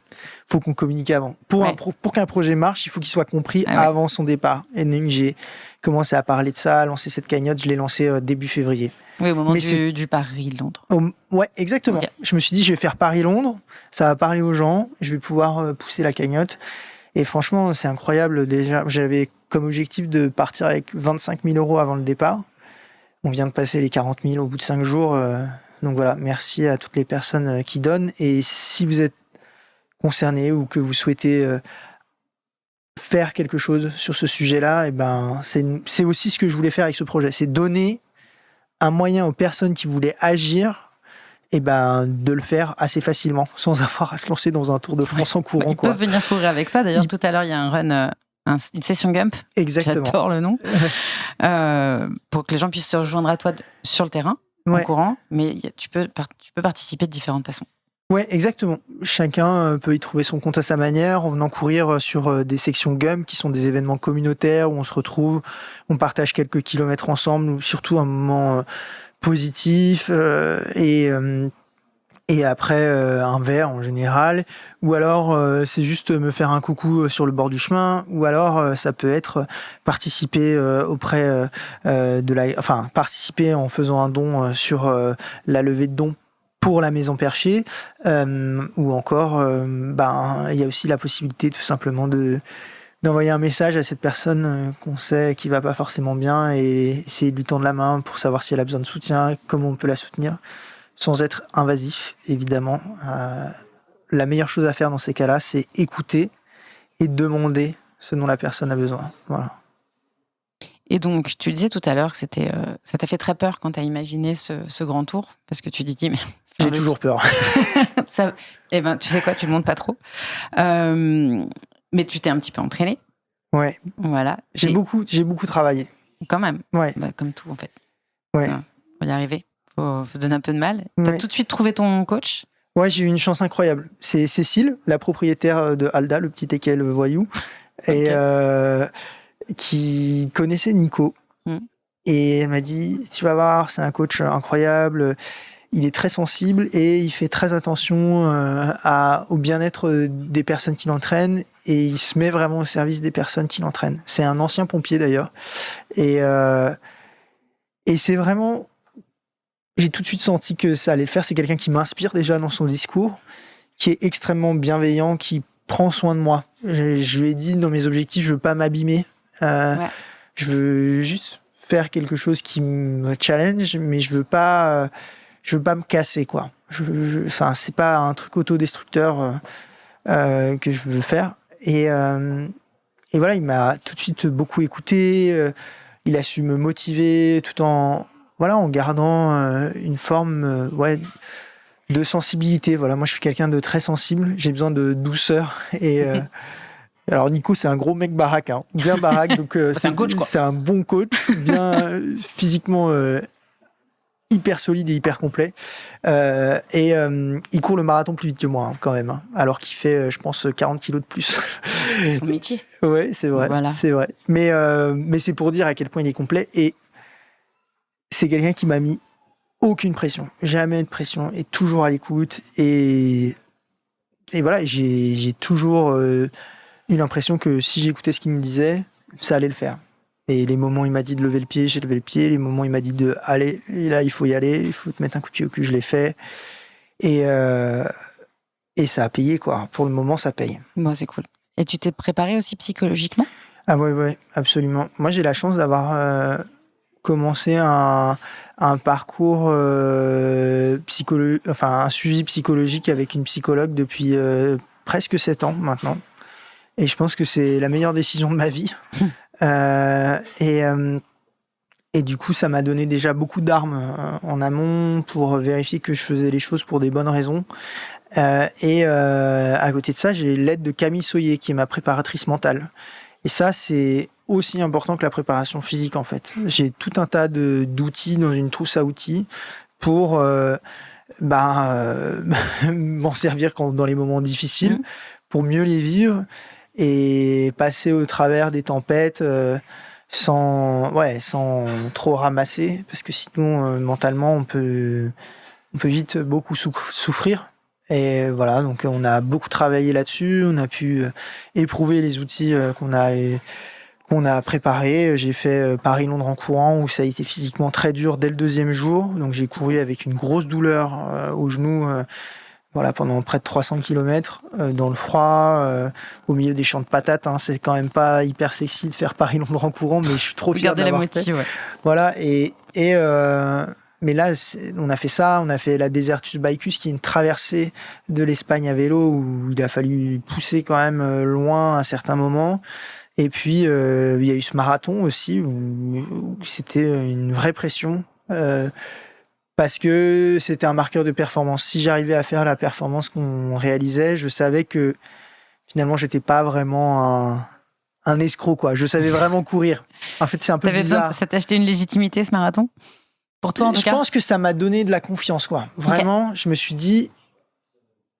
faut qu'on communique avant. Pour qu'un projet marche, il faut qu'il soit compris avant son départ. Et donc, j'ai commencé à parler de ça, à lancer cette cagnotte. Je l'ai lancée début février. Oui, au moment du Paris-Londres. Ouais, exactement. Okay. Je me suis dit, je vais faire Paris-Londres. Ça va parler aux gens. Je vais pouvoir pousser la cagnotte. Et franchement, c'est incroyable. Déjà, j'avais comme objectif de partir avec 25 000 euros avant le départ. On vient de passer les 40 000 au bout de 5 jours. Donc voilà, merci à toutes les personnes qui donnent. Et si vous êtes concerné ou que vous souhaitez faire quelque chose sur ce sujet-là, et ben, c'est aussi ce que je voulais faire avec ce projet. C'est donner un moyen aux personnes qui voulaient agir, et ben, de le faire assez facilement, sans avoir à se lancer dans un Tour de France en courant. Ils peuvent venir courir avec toi. D'ailleurs, tout à l'heure, il y a un run... une session Gump, exactement. J'adore le nom, pour que les gens puissent se rejoindre à toi sur le terrain, en courant, mais tu peux participer de différentes façons. Ouais, exactement. Chacun peut y trouver son compte à sa manière, en venant courir sur des sections Gump, qui sont des événements communautaires où on se retrouve, on partage quelques kilomètres ensemble, surtout un moment positif, et après un verre en général, ou alors c'est juste me faire un coucou sur le bord du chemin, ou alors ça peut être participer auprès participer en faisant un don sur la levée de dons pour la Maison Perchée, ou encore il y a aussi la possibilité tout simplement d'envoyer un message à cette personne qu'on sait qui va pas forcément bien et essayer de lui tendre la main pour savoir si elle a besoin de soutien, comment on peut la soutenir. Sans être invasif, évidemment. La meilleure chose à faire dans ces cas-là, c'est écouter et demander ce dont la personne a besoin. Voilà. Et donc, tu disais tout à l'heure que ça t'a fait très peur quand tu as imaginé ce grand tour, parce que tu te dis, mais... J'ai toujours peur. Ça, tu sais quoi, tu ne montes pas trop. Mais tu t'es un petit peu entraîné. Ouais. Voilà. J'ai beaucoup travaillé. Quand même. Ouais. Comme tout, en fait. Ouais. Pour y arriver. Faut se donner un peu de mal. T'as tout de suite trouvé ton coach ? Ouais, j'ai eu une chance incroyable. C'est Cécile, la propriétaire de Alda, le petit teckel voyou, et qui connaissait Nico. Et elle m'a dit, tu vas voir, c'est un coach incroyable. Il est très sensible et il fait très attention au bien-être des personnes qui l'entraînent et il se met vraiment au service des personnes qui l'entraînent. C'est un ancien pompier d'ailleurs. Et c'est vraiment... J'ai tout de suite senti que ça allait le faire. C'est quelqu'un qui m'inspire déjà dans son discours, qui est extrêmement bienveillant, qui prend soin de moi. Je lui ai dit, dans mes objectifs, je veux pas m'abîmer. Je veux juste faire quelque chose qui me challenge, mais je veux pas me casser, quoi. C'est pas un truc autodestructeur que je veux faire. Et voilà, il m'a tout de suite beaucoup écouté. Il a su me motiver tout en gardant une forme de sensibilité. Voilà, moi, je suis quelqu'un de très sensible. J'ai besoin de douceur. Et alors, Nico, c'est un gros mec baraque, hein, bien baraque. Donc, c'est un coach, quoi. C'est un bon coach, bien physiquement hyper solide et hyper complet. Il court le marathon plus vite que moi, hein, quand même. Hein, alors qu'il fait, je pense, 40 kilos de plus. C'est son métier. Ouais, c'est vrai. Voilà. C'est vrai. Mais c'est pour dire à quel point il est complet. Et c'est quelqu'un qui m'a mis aucune pression. Jamais de pression. Et toujours à l'écoute. Et voilà, j'ai toujours eu l'impression que si j'écoutais ce qu'il me disait, ça allait le faire. Et les moments où il m'a dit de lever le pied, j'ai levé le pied. Les moments où il m'a dit de aller, et là, il faut y aller, il faut te mettre un coup de pied au cul, je l'ai fait. Et ça a payé, quoi. Pour le moment, ça paye. Bon, c'est cool. Et tu t'es préparé aussi psychologiquement ? Ah ouais, absolument. Moi, j'ai la chance d'avoir commencé un parcours un suivi psychologique avec une psychologue depuis presque 7 ans maintenant. Et je pense que c'est la meilleure décision de ma vie. Et du coup, ça m'a donné déjà beaucoup d'armes en amont pour vérifier que je faisais les choses pour des bonnes raisons. À côté de ça, j'ai l'aide de Camille Soyer, qui est ma préparatrice mentale. Et ça, c'est aussi important que la préparation physique, en fait. J'ai tout un tas d'outils dans une trousse à outils pour m'en servir dans les moments difficiles pour mieux les vivre et passer au travers des tempêtes sans trop ramasser, parce que sinon mentalement on peut vite beaucoup souffrir. Et voilà, donc on a beaucoup travaillé là-dessus, on a pu éprouver les outils qu'on a préparés. J'ai fait Paris-Londres en courant, où ça a été physiquement très dur dès le 2e jour. Donc j'ai couru avec une grosse douleur au genou pendant près de 300 km dans le froid, au milieu des champs de patates. C'est quand même pas hyper sexy de faire Paris-Londres en courant, mais je suis trop fier de l'avoir fait. Ouais. Voilà, mais là, on a fait ça, on a fait la Desertus Bicus, qui est une traversée de l'Espagne à vélo, où il a fallu pousser quand même loin à un certain moment. Et puis, il y a eu ce marathon aussi, où c'était une vraie pression, parce que c'était un marqueur de performance. Si j'arrivais à faire la performance qu'on réalisait, je savais que finalement, j'étais pas vraiment un escroc, quoi. Je savais vraiment courir. En fait, c'est un peu bizarre. Ça t'a acheté une légitimité, ce marathon ? Pour toi, en tout cas ? Je pense que ça m'a donné de la confiance, quoi. Vraiment, okay. Je me suis dit,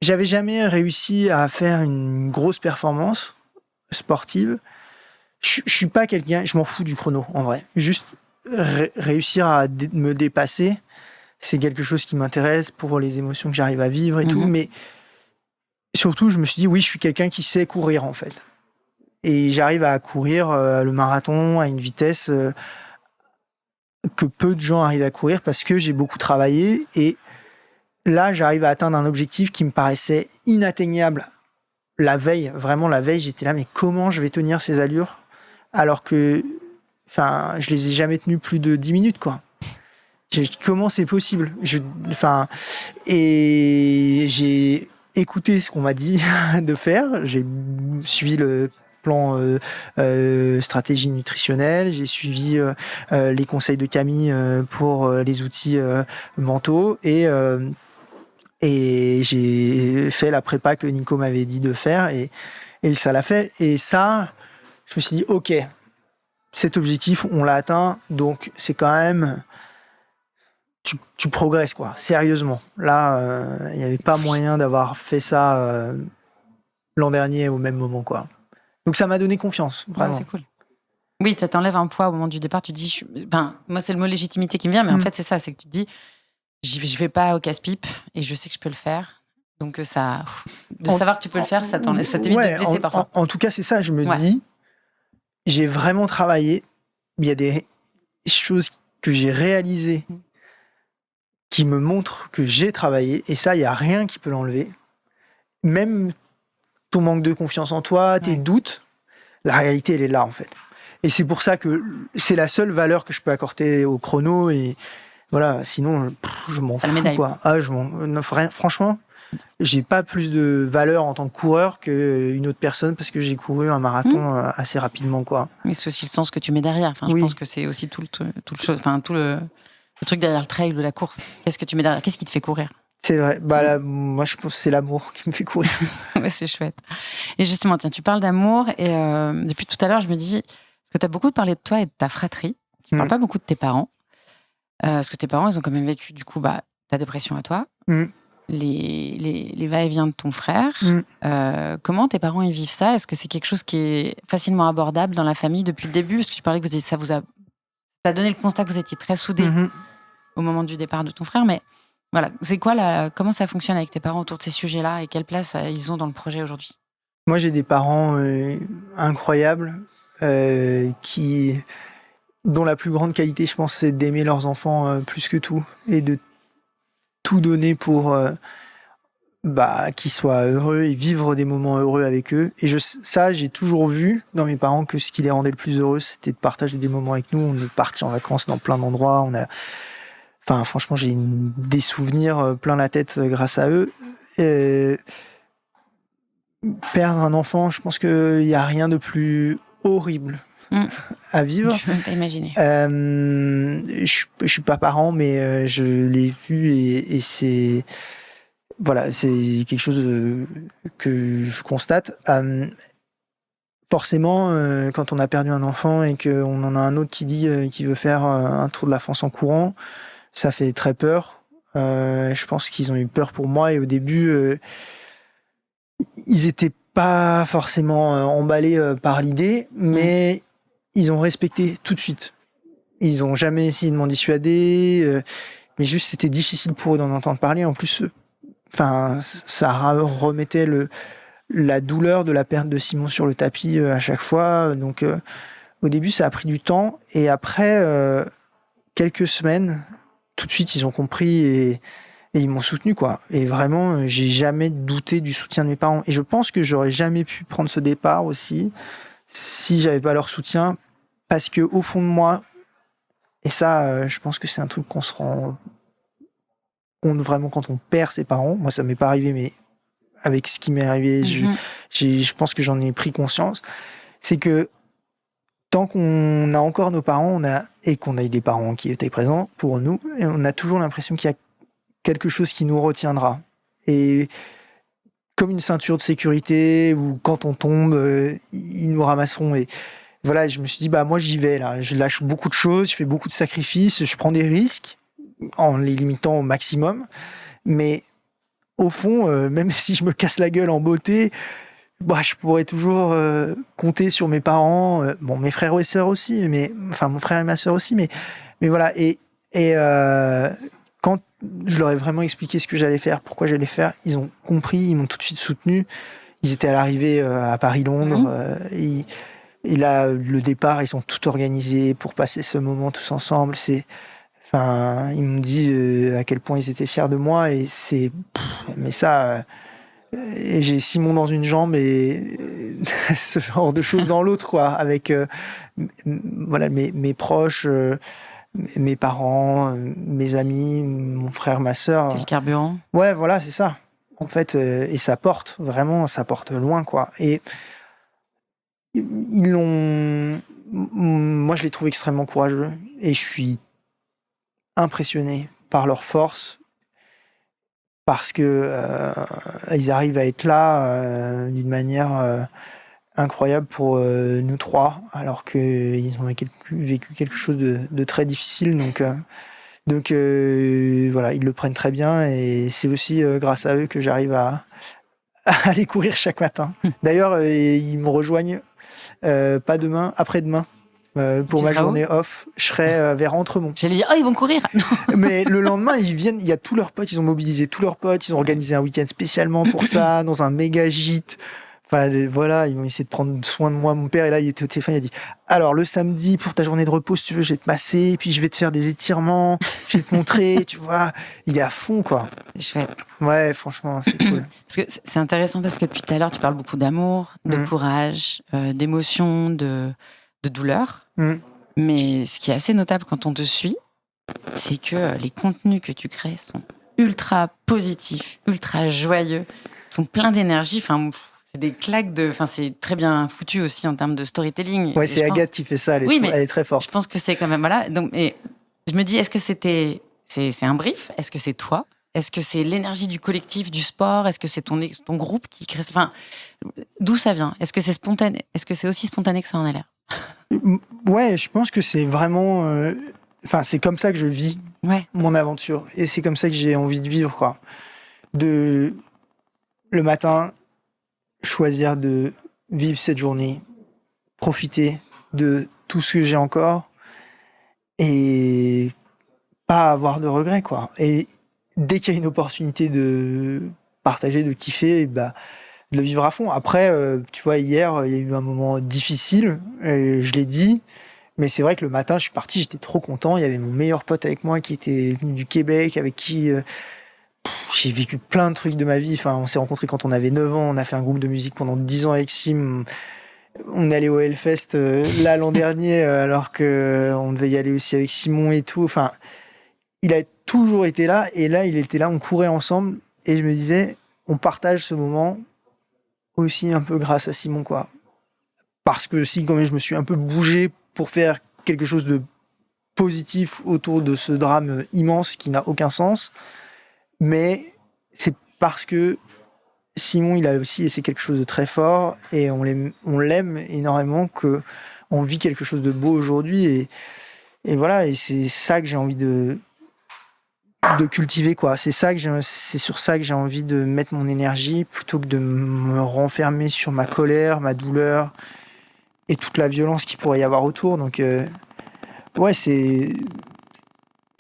j'avais jamais réussi à faire une grosse performance sportive. Je suis pas quelqu'un, je m'en fous du chrono, en vrai. Juste réussir à me dépasser, c'est quelque chose qui m'intéresse pour les émotions que j'arrive à vivre et tout. Mais surtout, je me suis dit, oui, je suis quelqu'un qui sait courir, en fait. Et j'arrive à courir le marathon à une vitesse que peu de gens arrivent à courir, parce que j'ai beaucoup travaillé. Et là, j'arrive à atteindre un objectif qui me paraissait inatteignable la veille. Vraiment, la veille, j'étais là, mais comment je vais tenir ces allures alors que je les ai jamais tenues plus de 10 minutes, quoi. Comment c'est possible ? Et j'ai écouté ce qu'on m'a dit de faire. J'ai suivi le plan stratégie nutritionnelle, j'ai suivi les conseils de Camille pour les outils mentaux, et j'ai fait la prépa que Nico m'avait dit de faire, et ça l'a fait. Et ça, je me suis dit, ok, cet objectif, on l'a atteint, donc c'est quand même... Tu progresses, quoi, sérieusement. Là, il n'y avait pas moyen d'avoir fait ça l'an dernier au même moment, quoi. Donc ça m'a donné confiance, vraiment. Ouais, c'est cool. Oui, ça t'enlève un poids au moment du départ. Tu te dis, moi c'est le mot légitimité qui me vient, mais en fait c'est ça, c'est que tu te dis, je vais pas au casse-pipe et je sais que je peux le faire. Donc savoir que tu peux le faire, ça t'évite de te blesser parfois. En tout cas, c'est ça, je me dis, j'ai vraiment travaillé. Il y a des choses que j'ai réalisées qui me montrent que j'ai travaillé, et ça, il n'y a rien qui peut l'enlever. Même ton manque de confiance en toi, tes doutes, la réalité, elle est là, en fait. Et c'est pour ça que c'est la seule valeur que je peux accorder au chrono, et voilà, sinon, je m'en fous, quoi. Franchement, j'ai pas plus de valeur en tant que coureur qu'une autre personne, parce que j'ai couru un marathon assez rapidement, quoi. Mais c'est aussi le sens que tu mets derrière. Je pense que c'est aussi tout le truc derrière le trail ou la course. Qu'est-ce que tu mets derrière ? Qu'est-ce qui te fait courir ? C'est vrai. Moi, je pense que c'est l'amour qui me fait courir. Ouais, c'est chouette. Et justement, tiens, tu parles d'amour, et depuis tout à l'heure, je me dis, parce que tu as beaucoup parlé de toi et de ta fratrie, tu parles pas beaucoup de tes parents, parce que tes parents, ils ont quand même vécu, du coup, ta dépression à toi, les va-et-vient de ton frère. Comment tes parents, ils vivent ça ? Est-ce que c'est quelque chose qui est facilement abordable dans la famille depuis le début ? Parce que tu parlais que ça a donné le constat que vous étiez très soudés au moment du départ de ton frère, mais voilà, c'est quoi comment ça fonctionne avec tes parents autour de ces sujets-là, et quelle place ils ont dans le projet aujourd'hui ? Moi, j'ai des parents incroyables, dont la plus grande qualité, je pense, c'est d'aimer leurs enfants plus que tout, et de tout donner pour qu'ils soient heureux et vivre des moments heureux avec eux. Et j'ai toujours vu dans mes parents que ce qui les rendait le plus heureux, c'était de partager des moments avec nous. On est partis en vacances dans plein d'endroits. Franchement, j'ai des souvenirs plein la tête grâce à eux. Perdre un enfant, je pense qu'il n'y a rien de plus horrible à vivre. Je ne peux pas imaginer. Je suis pas parent, mais je l'ai vu, et c'est... Voilà, c'est quelque chose que je constate. Forcément, quand on a perdu un enfant et qu'on en a un autre qui dit qu'il veut faire un Tour de la France en courant, ça fait très peur. Je pense qu'ils ont eu peur pour moi et au début, ils étaient pas forcément emballés par l'idée, mais ils ont respecté tout de suite. Ils ont jamais essayé de m'en dissuader, mais juste c'était difficile pour eux d'en entendre parler. En plus, ça remettait la douleur de la perte de Simon sur le tapis à chaque fois. Donc au début, ça a pris du temps et après quelques semaines, tout de suite, ils ont compris et ils m'ont soutenu, quoi. Et vraiment, j'ai jamais douté du soutien de mes parents. Et je pense que j'aurais jamais pu prendre ce départ aussi si j'avais pas leur soutien, parce que au fond de moi, et ça, je pense que c'est un truc qu'on se rend compte vraiment quand on perd ses parents. Moi, ça m'est pas arrivé, mais avec ce qui m'est arrivé, je pense que j'en ai pris conscience. C'est que tant qu'on a encore nos parents, et qu'on a eu des parents qui étaient présents pour nous, et on a toujours l'impression qu'il y a quelque chose qui nous retiendra. Et comme une ceinture de sécurité, où quand on tombe, ils nous ramasseront. Et voilà, je me suis dit, moi j'y vais là. Je lâche beaucoup de choses, je fais beaucoup de sacrifices, je prends des risques en les limitant au maximum. Mais au fond, même si je me casse la gueule en beauté, je pourrais toujours compter sur mes parents, mes frères et sœurs aussi, mon frère et ma sœur aussi, mais voilà. Et quand je leur ai vraiment expliqué ce que j'allais faire, pourquoi j'allais faire, ils ont compris, ils m'ont tout de suite soutenu. Ils étaient à l'arrivée à Paris-Londres, et là, le départ, ils sont tout organisés pour passer ce moment tous ensemble. Ils m'ont dit à quel point ils étaient fiers de moi, et et j'ai Simon dans une jambe et ce genre de choses dans l'autre, quoi, avec mes proches, mes parents, mes amis, mon frère, ma sœur. C'est le carburant. Ouais, voilà, c'est ça. En fait, et ça porte loin, quoi. Et moi, je les trouve extrêmement courageux et je suis impressionné par leur force, parce que ils arrivent à être là d'une manière incroyable pour nous trois, alors qu'ils ont vécu quelque chose de très difficile. Donc voilà, ils le prennent très bien, et c'est aussi grâce à eux que j'arrive à aller courir chaque matin. D'ailleurs, ils me rejoignent pas demain, après-demain. Pour ma journée off, je serai vers Entremont. J'allais dire, ils vont courir. Mais le lendemain, ils viennent, il y a tous leurs potes, ils ont mobilisé tous leurs potes, ils ont organisé un week-end spécialement pour ça, dans un méga gîte. Voilà, ils vont essayer de prendre soin de moi. Mon père, et là, il était au téléphone, il a dit, alors, le samedi, pour ta journée de repos, si tu veux, je vais te masser, et puis je vais te faire des étirements, je vais te montrer, tu vois. Il est à fond, quoi. C'est chouette. Ouais, franchement, c'est cool. Parce que c'est intéressant, parce que depuis tout à l'heure, tu parles beaucoup d'amour, de courage, d'émotion, de douleur. Mais ce qui est assez notable quand on te suit, c'est que les contenus que tu crées sont ultra positifs, ultra joyeux, sont pleins d'énergie. C'est des claques c'est très bien foutu aussi en termes de storytelling. Ouais, c'est Agathe qui fait ça, elle est très forte. Je pense que c'est quand même, voilà. Donc, et je me dis, est-ce que c'est un brief? Est-ce que c'est toi? Est-ce que c'est l'énergie du collectif, du sport? Est-ce que c'est ton groupe qui crée? D'où ça vient? Est-ce que c'est spontané? Est-ce que c'est aussi spontané que ça en a l'air? Ouais, je pense que c'est vraiment... c'est comme ça que je vis mon aventure. Et c'est comme ça que j'ai envie de vivre, quoi. Le matin, choisir de vivre cette journée, profiter de tout ce que j'ai encore et pas avoir de regrets, quoi. Et dès qu'il y a une opportunité de partager, de kiffer, de le vivre à fond. Après, tu vois, hier, il y a eu un moment difficile, et je l'ai dit, mais c'est vrai que le matin, je suis parti, j'étais trop content. Il y avait mon meilleur pote avec moi qui était venu du Québec, avec qui j'ai vécu plein de trucs de ma vie. On s'est rencontrés quand on avait 9 ans, on a fait un groupe de musique pendant 10 ans avec Sim. On est allé au Hellfest là l'an dernier, alors qu'on devait y aller aussi avec Simon et tout. Il a toujours été là, et là, il était là, on courait ensemble, et je me disais, on partage ce moment aussi un peu grâce à Simon, quoi. Parce que si, quand même, je me suis un peu bougé pour faire quelque chose de positif autour de ce drame immense qui n'a aucun sens, mais c'est parce que Simon, il a aussi, et c'est quelque chose de très fort, et on l'aime énormément, qu'on vit quelque chose de beau aujourd'hui, et voilà, et c'est ça que j'ai envie de de cultiver, quoi. C'est sur ça que j'ai envie de mettre mon énergie, plutôt que de me renfermer sur ma colère, ma douleur et toute la violence qu'il pourrait y avoir autour. Donc, ouais, c'est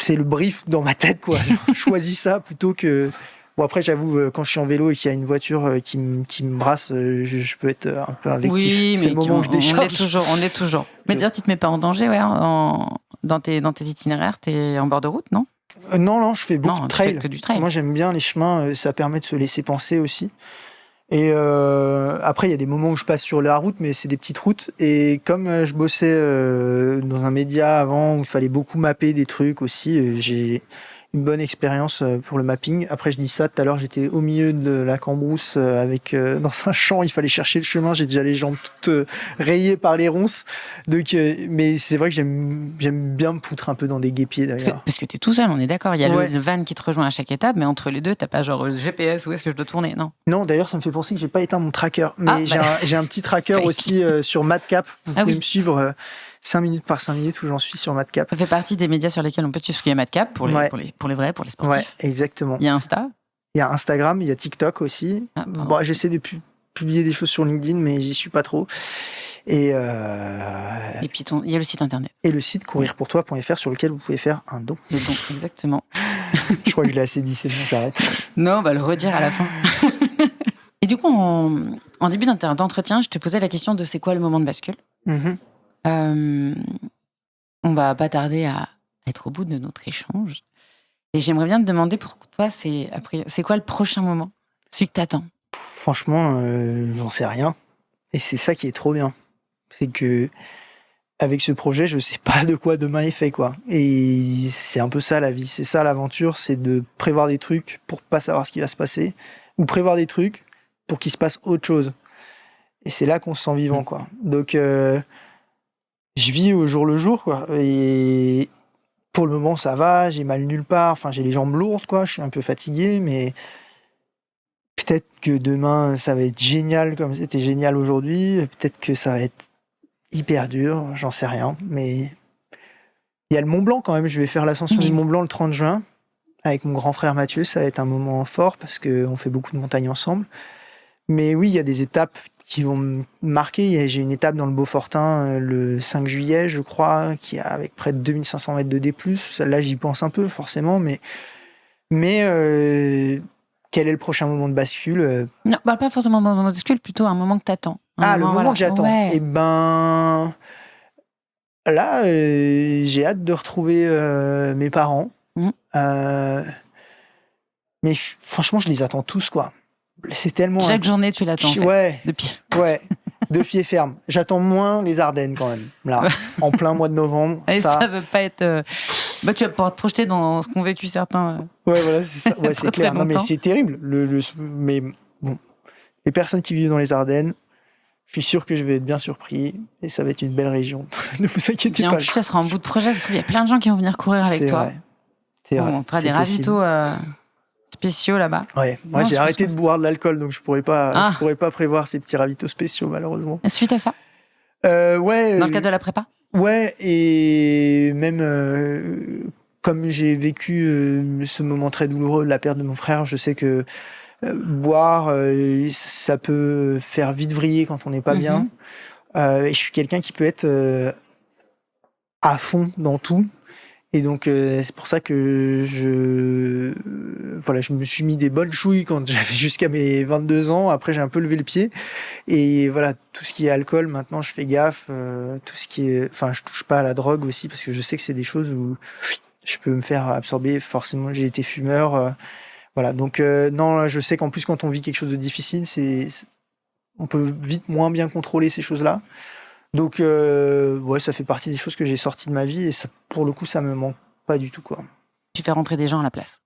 le brief dans ma tête, quoi. Je choisis ça plutôt que... Bon, après, j'avoue, quand je suis en vélo et qu'il y a une voiture qui me brasse, je peux être un peu invectif. Oui, c'est mais le moment où je décharge. on l'est toujours. Mais dire, tu te mets pas en danger, ouais, dans tes itinéraires, t'es en bord de route, non? Non, je fais beaucoup de trail. Tu fais que du trail. Moi, j'aime bien les chemins, ça permet de se laisser penser aussi. Et après, il y a des moments où je passe sur la route, mais c'est des petites routes. Et comme je bossais dans un média avant où il fallait beaucoup mapper des trucs aussi, j'ai une bonne expérience pour le mapping. Après, je dis ça, tout à l'heure, j'étais au milieu de la cambrousse dans un champ, il fallait chercher le chemin. J'ai déjà les jambes toutes rayées par les ronces. Donc, mais c'est vrai que j'aime bien me foutre un peu dans des guêpiers d'ailleurs. Parce que t'es tout seul, on est d'accord. Il y a le van qui te rejoint à chaque étape, mais entre les deux, t'as pas genre le GPS, où est-ce que je dois tourner, non? Non, d'ailleurs, ça me fait penser que j'ai pas éteint mon tracker. Mais j'ai un petit tracker aussi sur Madcap. Vous pouvez me suivre 5 minutes par 5 minutes où j'en suis sur Madcap. Ça fait partie des médias sur lesquels on peut te suivre. Il y a Madcap pour les vrais, pour les sportifs. Ouais, exactement. Il y a Insta. Il y a Instagram, il y a TikTok aussi. Bon, j'essaie de publier des choses sur LinkedIn, mais j'y suis pas trop. Et puis il y a le site internet. Et le site courirpourtoi.fr sur lequel vous pouvez faire un don. Le don, exactement. Je crois que je l'ai assez dit, c'est bon, j'arrête. Non, le redire à la fin. Et du coup, en début d'entretien, je te posais la question de c'est quoi le moment de bascule. On va pas tarder à être au bout de notre échange. Et j'aimerais bien te demander pour toi, c'est quoi le prochain moment? Celui que t'attends? Franchement, j'en sais rien. Et c'est ça qui est trop bien. C'est que avec ce projet, je sais pas de quoi demain est fait, quoi. Et c'est un peu ça la vie, c'est ça l'aventure, c'est de prévoir des trucs pour pas savoir ce qui va se passer, ou prévoir des trucs pour qu'il se passe autre chose. Et c'est là qu'on se sent vivant, quoi. Donc, je vis au jour le jour, quoi. Et pour le moment, ça va, j'ai mal nulle part. Enfin, j'ai les jambes lourdes, quoi. Je suis un peu fatigué, mais peut-être que demain, ça va être génial comme c'était génial aujourd'hui. Peut-être que ça va être hyper dur, j'en sais rien. Mais il y a le Mont Blanc quand même. Je vais faire l'ascension du Mont Blanc le 30 juin avec mon grand frère Mathieu. Ça va être un moment fort parce qu'on fait beaucoup de montagnes ensemble. Mais oui, il y a des étapes qui vont me marquer. J'ai une étape dans le Beaufortin le 5 juillet, je crois, qui a avec près de 2500 mètres de D+. Celle-là, j'y pense un peu, forcément. Mais quel est le prochain moment de bascule? Non, pas forcément un moment de bascule, plutôt un moment que t'attends. Le moment que j'attends. Ouais. Et ben... Là, j'ai hâte de retrouver mes parents. Mais franchement, je les attends tous, quoi. C'est tellement... Chaque journée, tu l'attends. Ouais. De pied ferme. J'attends moins les Ardennes, quand même. Là, en plein mois de novembre. Et ça veut pas être... tu vas pouvoir te projeter dans ce qu'ont vécu certains. Ouais, voilà, c'est ça. Ouais, c'est clair. Non, mais c'est terrible. Mais bon, les personnes qui vivent dans les Ardennes, je suis sûr que je vais être bien surpris. Et ça va être une belle région. Ne vous inquiétez pas. En plus, ça sera en bout de projet. Il y a plein de gens qui vont venir courir avec toi. C'est vrai. On fera des ravitaux spéciaux là-bas. Ouais. Moi, j'ai arrêté de boire de l'alcool, donc je pourrais pas prévoir ces petits ravitaux spéciaux, malheureusement. Suite à ça. Ouais. Dans le cadre de la prépa. Ouais, et même comme j'ai vécu ce moment très douloureux de la perte de mon frère, je sais que boire, ça peut faire vite vriller quand on n'est pas bien. Et je suis quelqu'un qui peut être à fond dans tout. Et donc, c'est pour ça que je me suis mis des bonnes chouilles quand j'avais jusqu'à mes 22 ans. Après, j'ai un peu levé le pied. Et voilà, tout ce qui est alcool, maintenant, je fais gaffe. Tout ce qui est... Enfin, je touche pas à la drogue aussi, parce que je sais que c'est des choses où je peux me faire absorber. Forcément, j'ai été fumeur. Voilà, donc non, là, je sais qu'en plus, quand on vit quelque chose de difficile, on peut vite moins bien contrôler ces choses-là. Donc, ça fait partie des choses que j'ai sorties de ma vie et ça, pour le coup, ça me manque pas du tout, quoi. Tu fais rentrer des gens à la place.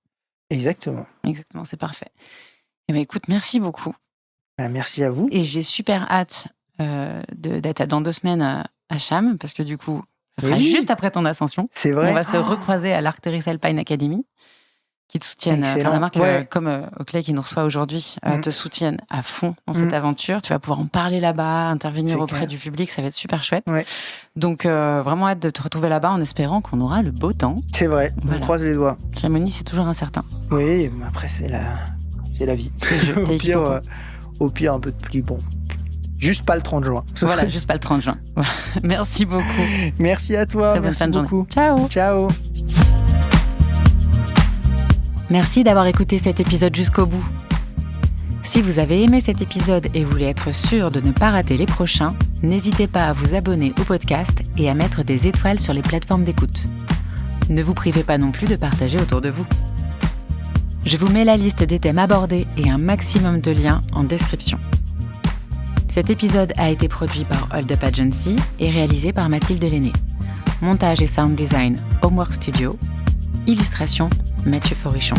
Exactement. Exactement, c'est parfait. Eh bien, écoute, merci beaucoup. Merci à vous. Et j'ai super hâte d'être dans 2 semaines à Cham, parce que du coup, ça sera juste après ton ascension. C'est vrai. On va se recroiser à l'Arc'teryx Alpine Academy. qui te soutiennent, Excellent. la marque Ouais. comme Oakley qui nous reçoit aujourd'hui, te soutiennent à fond dans cette Mhm. aventure. Tu vas pouvoir en parler là-bas, intervenir C'est auprès clair. du public, ça va être super chouette. Ouais. Donc vraiment hâte de te retrouver là-bas en espérant qu'on aura le beau temps. C'est vrai, Voilà. on croise les doigts. Chamonix, c'est toujours incertain. Oui, mais après, c'est la vie. Au pire, un peu de pluie, bon. Juste pas le 30 juin. Voilà, juste pas le 30 juin. Voilà. Merci beaucoup. Merci à toi, Très bonne merci fin de journée. beaucoup. Ciao. Ciao. Merci d'avoir écouté cet épisode jusqu'au bout. Si vous avez aimé cet épisode et voulez être sûr de ne pas rater les prochains, n'hésitez pas à vous abonner au podcast et à mettre des étoiles sur les plateformes d'écoute. Ne vous privez pas non plus de partager autour de vous. Je vous mets la liste des thèmes abordés et un maximum de liens en description. Cet épisode a été produit par Hold Up Agency et réalisé par Mathilde Lenné. Montage et sound design Homework Studio. Illustration Mathieu Forichon.